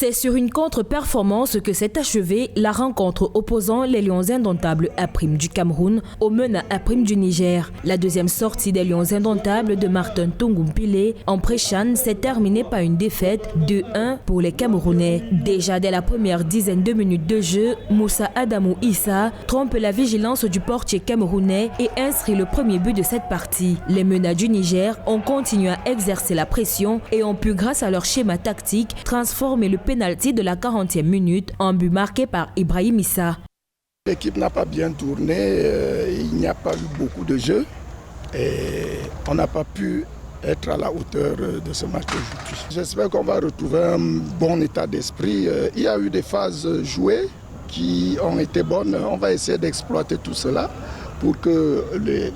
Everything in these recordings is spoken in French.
C'est sur une contre-performance que s'est achevée la rencontre opposant les Lions indomptables A' du Cameroun aux MENA A' du Niger. La deuxième sortie des Lions indomptables de Martin Tongumpile en pré-CHAN s'est terminée par une défaite 2-1 pour les Camerounais. Déjà dès la première dizaine de minutes de jeu, Moussa Adamou Issa trompe la vigilance du portier camerounais et inscrit le premier but de cette partie. Les MENA du Niger ont continué à exercer la pression et ont pu, grâce à leur schéma tactique, transformer le pénalty de la 40e minute en but marqué par Ibrahim Issa. L'équipe n'a pas bien tourné, il n'y a pas eu beaucoup de jeux et on n'a pas pu être à la hauteur de ce match aujourd'hui. J'espère qu'on va retrouver un bon état d'esprit. Il y a eu des phases jouées qui ont été bonnes. On va essayer d'exploiter tout cela pour que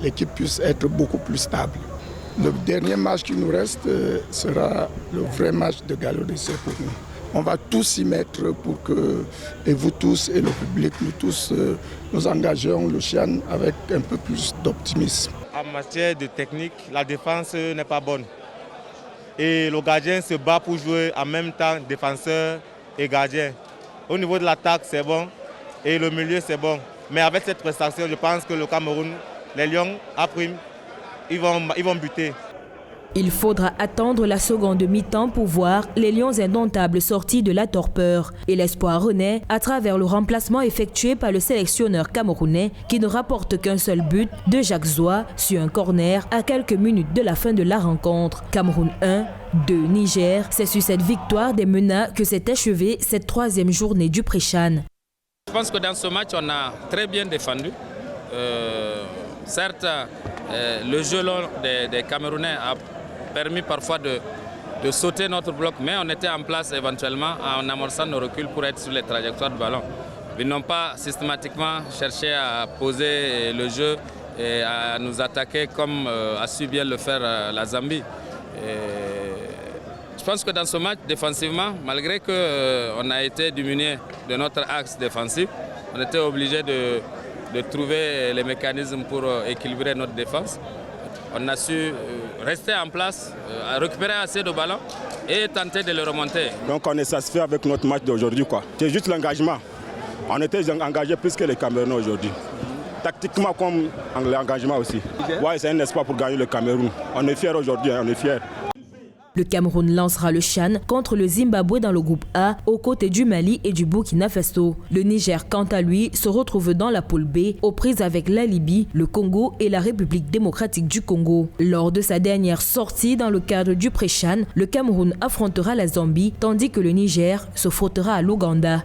l'équipe puisse être beaucoup plus stable. Le dernier match qui nous reste sera le vrai match de galop d'essai pour nous. On va tous y mettre pour que, et vous tous et le public, nous tous, nous engagions le CHAN avec un peu plus d'optimisme. En matière de technique, la défense n'est pas bonne. Et le gardien se bat pour jouer en même temps défenseur et gardien. Au niveau de l'attaque, c'est bon et le milieu, c'est bon. Mais avec cette prestation, je pense que le Cameroun, les Lions, après, ils vont buter. Il faudra attendre la seconde mi-temps pour voir les Lions indomptables sortis de la torpeur. Et l'espoir renaît à travers le remplacement effectué par le sélectionneur camerounais qui ne rapporte qu'un seul but de Jacques Zoua sur un corner à quelques minutes de la fin de la rencontre. Cameroun 1, 2 Niger. C'est sur cette victoire des MENA que s'est achevée cette troisième journée du pré-CHAN. Je pense que dans ce match, on a très bien défendu. Certes, le jeu long des Camerounais a permis parfois de sauter notre bloc, mais on était en place éventuellement en amorçant nos reculs pour être sur les trajectoires de ballon. Ils n'ont pas systématiquement cherché à poser le jeu et à nous attaquer comme a su bien le faire la Zambie. Je pense que dans ce match, défensivement, malgré qu'on a été diminué de notre axe défensif, on était obligé de trouver les mécanismes pour équilibrer notre défense. On a su rester en place, récupérer assez de ballons et tenter de le remonter. Donc on est satisfait avec notre match d'aujourd'hui. C'est juste l'engagement. On était engagés plus que les Camerounais aujourd'hui. Tactiquement comme l'engagement aussi. Ouais, c'est un espoir pour gagner le Cameroun. On est fiers aujourd'hui, on est fiers. Le Cameroun lancera le CHAN contre le Zimbabwe dans le groupe A, aux côtés du Mali et du Burkina Faso. Le Niger, quant à lui, se retrouve dans la poule B, aux prises avec la Libye, le Congo et la République démocratique du Congo. Lors de sa dernière sortie dans le cadre du pré-CHAN, le Cameroun affrontera la Zambie, tandis que le Niger se frottera à l'Ouganda.